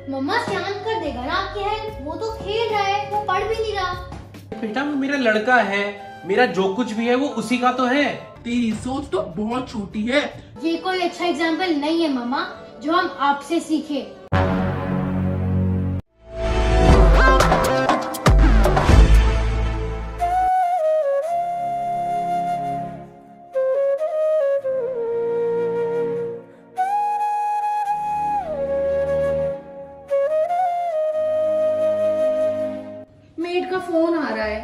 मम्मा सियान कर देगा ना आपकी हेल्प। वो तो खेल रहा है, वो पढ़ भी नहीं रहा। बेटा वो मेरा लड़का है, मेरा जो कुछ भी है वो उसी का तो है। तेरी सोच तो बहुत छोटी है। ये कोई अच्छा एग्जाम्पल नहीं है मम्मा जो हम आपसे सीखे। मेड का फोन आ रहा है,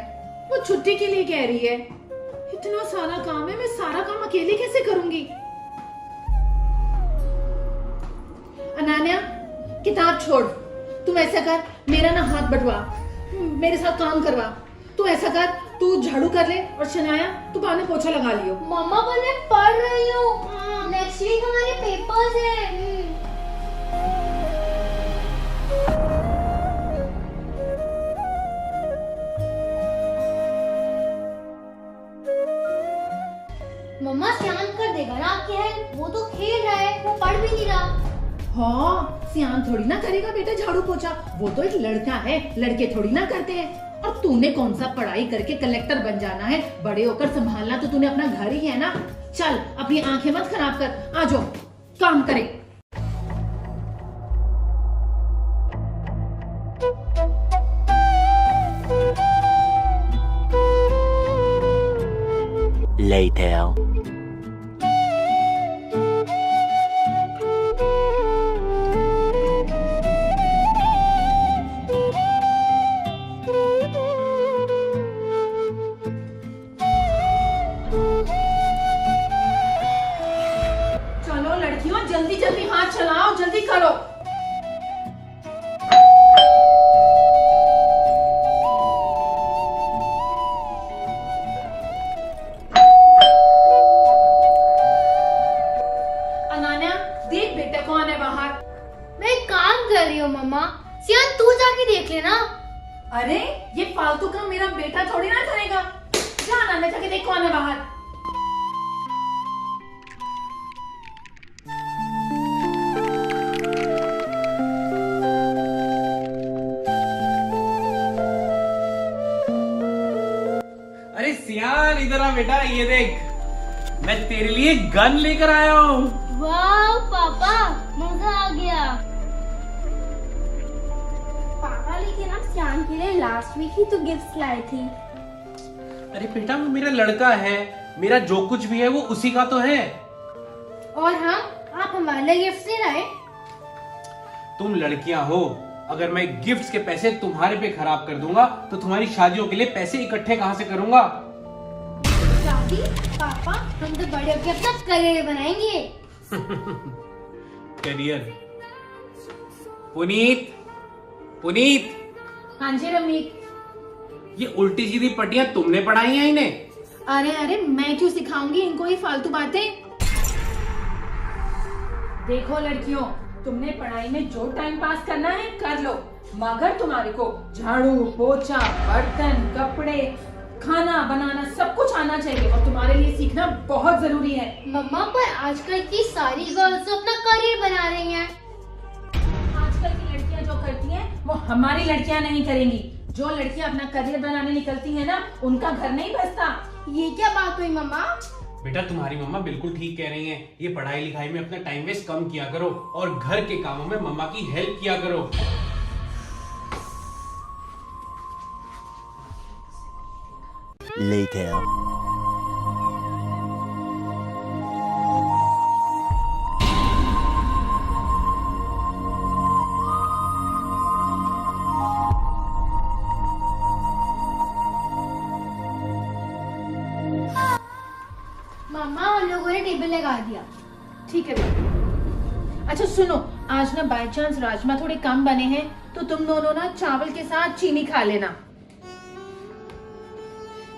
वो छुट्टी के लिए कह रही है। इतना सारा काम है, मैं सारा काम अकेले कैसे करूंगी। अनान्या किताब छोड़, तुम ऐसा कर, मेरा ना हाथ बटवा, मेरे साथ काम करवा। तू ऐसा कर, तू झाड़ू कर ले और शनाया तू पानी पोछा लगा लियो। मम्मा पर मैं पढ़ रही हूँ, नेक्स्ट वीक हमारे पेपर्स हैं। मम्मा सियान कर देगा ना आपकी हेल्प। वो तो खेल रहा है, वो पढ़ भी नहीं रहा। हाँ, सियान थोड़ी ना करेगा बेटा झाड़ू पोछा, वो तो एक लड़का है, लड़के थोड़ी ना करते हैं। और तूने कौन सा पढ़ाई करके कलेक्टर बन जाना है, बड़े होकर संभालना तो तूने अपना घर ही है ना। चल अपनी आंखें मत खराब कर, आ जाओ काम करे। Later. चलो लड़कियों जल्दी जल्दी हाथ चलाओ, जल्दी करो। अनान्या देख बेटा कौन है बाहर। मैं काम कर रही हूँ मम्मा। सियान तू जाके देख लेना। अरे ये फालतू काम मेरा बेटा थोड़ी ना करेगा। जा अनान्या जाके देख कौन है बाहर। अरे सियान इधर आ बेटा, ये देख मैं तेरे लिए गन लेकर आया हूँ। वाह पापा, मजा आ गया। पापा लेकिन आप सियान के लिए लास्ट वीक ही तो गिफ्ट्स लाए थे। अरे बेटा वो मेरा लड़का है, मेरा जो कुछ भी है वो उसी का तो है। और हम, आप हमारे लिए गिफ्ट नहीं लाए। तुम लड़कियां हो, अगर मैं गिफ्ट्स के पैसे तुम्हारे पे खराब कर दूंगा तो तुम्हारी शादियों के लिए पैसे इकट्ठे कहां से करूंगा। शादी पापा, हम तो बड़े होकर अपना करियर बनाएंगे। करियर? पुनीत, पुनीत, हाँ जी रमीक। ये उल्टी सीधी पट्टियां तुमने पढ़ाई हैं इन्हें? अरे अरे मैं क्यों सिखाऊंगी इनको ये फालतू बातें। देखो लड़कियों, तुमने पढ़ाई में जो टाइम पास करना है कर लो, मगर तुम्हारे को झाड़ू पोछा बर्तन कपड़े खाना बनाना सब कुछ आना चाहिए और तुम्हारे लिए सीखना बहुत जरूरी है। मम्मा पर आजकल की सारी गर्ल्स तो अपना करियर बना रही हैं। आजकल की लड़कियां जो करती हैं वो हमारी लड़कियां नहीं करेंगी। जो लड़कियां अपना करियर बनाने निकलती हैं ना, उनका घर नहीं बसता। ये क्या बात हुई मम्मा? बेटा तुम्हारी मम्मा बिल्कुल ठीक कह रही हैं। ये पढ़ाई लिखाई में अपना टाइम वेस्ट कम किया करो और घर के कामों में मम्मा की हेल्प किया करो। Later. मम्मा उन लोगों ने टेबल लगा दिया। ठीक है बेटा। अच्छा सुनो, आज ना बाय चांस राजमा थोड़े कम बने हैं तो तुम दोनों ना चावल के साथ चीनी खा लेना।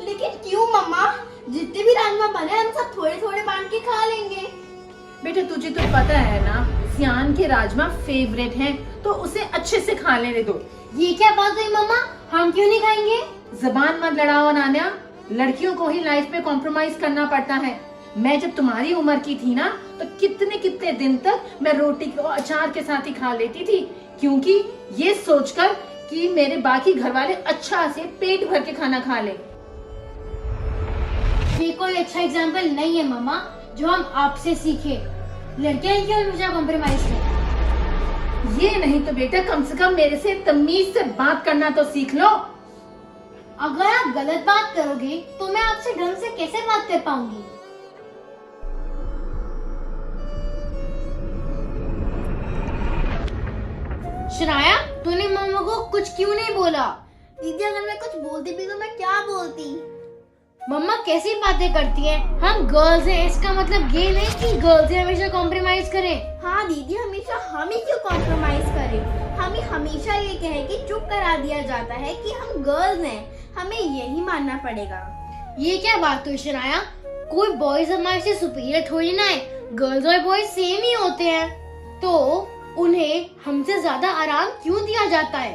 लेकिन क्यों मम्मा? जितने भी राजमा बने हम सब थोड़े थोड़े बांट के खा लेंगे। बेटा तुझे तो पता है ना, सियान के राजमा फेवरेट हैं, तो उसे अच्छे से खा लेने दो। ये क्या बात हुई मम्मा? हम क्यों नहीं खाएंगे? जबान मत लड़ाओ नान्या, लड़कियों को ही लाइफ में कॉम्प्रोमाइज करना पड़ता है। मैं जब तुम्हारी उम्र की थी ना तो कितने कितने दिन तक मैं रोटी को अचार के साथ ही खा लेती थी, क्योंकि ये सोचकर कि मेरे बाकी घर वाले अच्छा से पेट भर के खाना खा ले। ये कोई अच्छा एग्जाम्पल नहीं है मम्मा जो हम आपसे सीखे। लड़कियां क्यों हमेशा कॉम्प्रोमाइज करें? ये नहीं तो बेटा कम से कम मेरे से तमीज से बात करना तो सीख लो। अगर आप गलत बात करोगे तो मैं आपसे ढंग से कैसे बात कर पाऊंगी? श्राया, तूने मम्मा को कुछ क्यों नहीं बोला? दीदी अगर मैं कुछ बोलती भी तो मैं क्या बोलती? मम्मा कैसी बातें करती हैं? हम गर्ल्स हैं, इसका मतलब ये नहीं कि गर्ल्स ही हमेशा कॉम्प्रोमाइज करें। हाँ दीदी, हमेशा हम ही क्यों कॉम्प्रोमाइज करें? हमें हमेशा ये कहे कि चुप करा दिया जाता है कि हम गर्ल्स हैं, हमें यही मानना पड़ेगा। ये क्या बात हुई श्राया? कोई बॉयज हमारे से सुपीरियर थोड़ी ना है, गर्ल्स और बॉयज सेम ही होते हैं, तो उन्हें हमसे ज्यादा आराम क्यों दिया जाता है?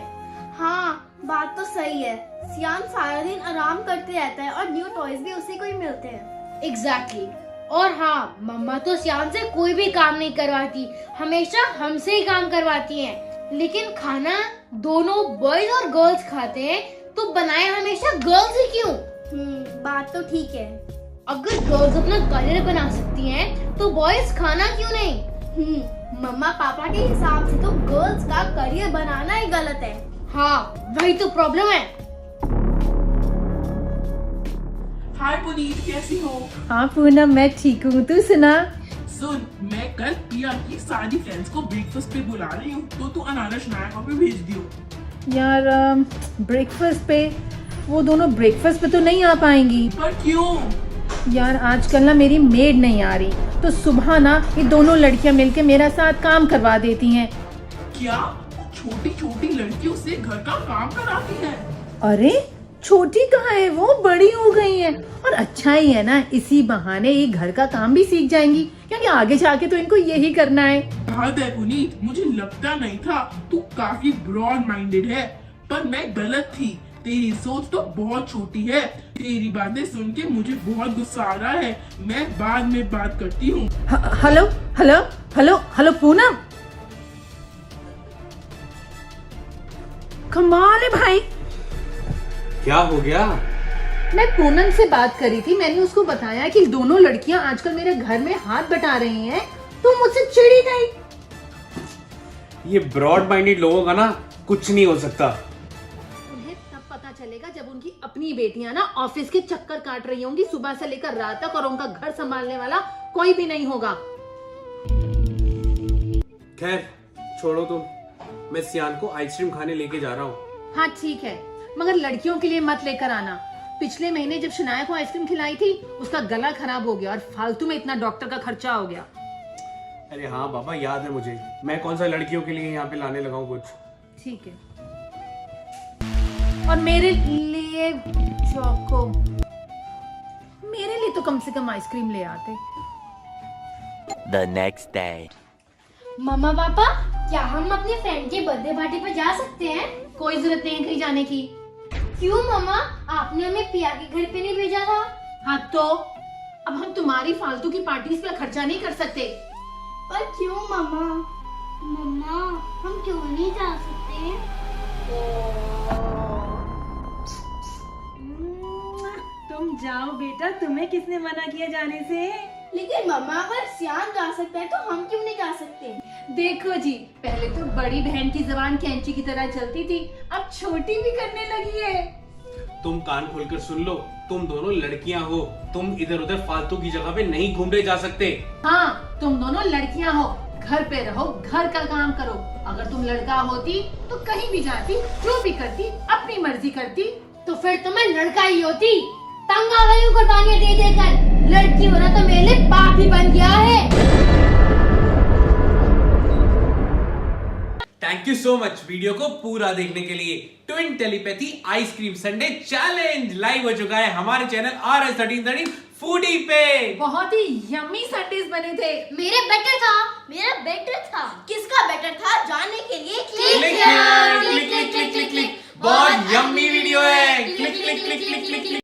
हाँ बात तो सही है, सियान सारा दिन आराम करते रहता है और न्यू टॉयज भी उसी को ही मिलते हैं। एग्जैक्टली। और हाँ, मम्मा तो सियान से कोई भी काम नहीं करवाती, हमेशा हमसे ही काम करवाती हैं। लेकिन खाना दोनों बॉयज और गर्ल्स खाते हैं, तो बनाए हमेशा गर्ल्स ही क्यों? बात तो ठीक है। अगर गर्ल्स अपना करियर बना सकती हैं, तो बॉयज खाना क्यों नहीं? मम्मा पापा के हिसाब से तो गर्ल्स का करियर बनाना ही गलत है। हाँ, वही तो प्रॉब्लम है। हाय पुनीत, कैसी हो? हाँ पूनम, मैं ठीक हूँ, तू सुना? सुन, मैं कल प्रिया की सारी फ्रेंड्स को ब्रेकफास्ट पे बुला रही हूँ, तो तू अनारस नायका पे भेज दियो। यार ब्रेकफास्ट पे वो दोनों ब्रेकफास्ट पे तो नहीं आ पाएंगी। पर क्यों? यार आजकल ना मेरी मेड नहीं आ रही, तो सुबह ना ये दोनों लड़कियां मिलके मेरा साथ काम करवा देती हैं। क्या छोटी छोटी लड़कियों से घर का काम कराती है? अरे छोटी कहाँ है, वो बड़ी हो गई है। और अच्छा ही है ना, इसी बहाने ये घर का काम भी सीख जाएंगी, क्योंकि आगे जाके तो इनको यही करना है। हद है पुनीत, मुझे लगता नहीं था तू काफी ब्रॉड माइंडेड है, पर मैं गलत थी। तेरी सोच तो बहुत छोटी है। तेरी बातें सुन के मुझे बहुत गुस्सा आ रहा है, मैं बाद में बात करती हूँ। Hello hello hello hello Poonam, कमाल है भाई। क्या हो गया? मैं पूनम से बात करी थी, मैंने उसको बताया कि दोनों लड़कियां आजकल मेरे घर में हाथ बटा रही हैं, तो मुझसे चिढ़ी गई। ये ब्रॉड माइंडेड लोगों का ना कुछ नहीं हो सकता। उन्हें तब पता चलेगा जब उनकी अपनी बेटियां ना ऑफिस के चक्कर काट रही होंगी सुबह से लेकर रात तक, और उनका घर संभालने वाला कोई भी नहीं होगा। खैर छोड़ो तुम, मैं सियान को आइसक्रीम खाने लेके जा रहा हूँ। हाँ ठीक है, मगर लड़कियों के लिए मत लेकर आना। पिछले महीने जब शनाया को आइसक्रीम खिलाई थी, उसका गला खराब हो गया और फालतू में इतना डॉक्टर का खर्चा हो गया। अरे हाँ बाबा, याद है मुझे। मैं कौन सा लड़कियों के लिए यहाँ पे लाने लगा हूँ कुछ। ठीक है, और मेरे लिए चोको, मेरे लिए तो कम से कम आइसक्रीम ले आते। The next day. मम्मा पापा, क्या हम अपने फ्रेंड के बर्थडे पार्टी पर जा सकते हैं? कोई जरूरत नहीं कहीं जाने की। क्यों मम्मा, आपने हमें पिया के घर पे नहीं भेजा था? हाँ तो अब हम तुम्हारी फालतू की पार्टीज पे खर्चा नहीं कर सकते। पर क्यों मम्मा? मम्मा, हम क्यों नहीं जा सकते? तुम जाओ बेटा, तुम्हें किसने मना किया जाने से? लेकिन मम्मा अगर सियान जा सकता है तो हम क्यों नहीं जा सकते? देखो जी, पहले तो बड़ी बहन की जबान कैंची की तरह चलती थी, अब छोटी भी करने लगी है। तुम कान खोलकर सुन लो, तुम दोनों लड़कियां हो, तुम इधर उधर फालतू की जगह पे नहीं घूमने जा सकते। हाँ, तुम दोनों लड़कियां हो, घर पे रहो, घर का काम करो। अगर तुम लड़का होती तो कहीं भी जाती, जो भी करती, अपनी मर्जी करती। तो फिर तुम्हें लड़का ही होती। तंग आ गई हूँ कुर्बानियां दे देकर। लड़की होना तो मेरे लिए पाप ही बन गया है। Thank you so much video को पूरा देखने के लिए। Twin telepathy ice cream Sunday challenge live हो चुका है हमारे चैनल RS1313 फूडी पे। बहुत ही यम्मी संडेज बने थे। मेरा बेटर था। किसका बेटर था जानने के लिए click click click click click click. बहुत यम्मी वीडियो है। Click click click click click click.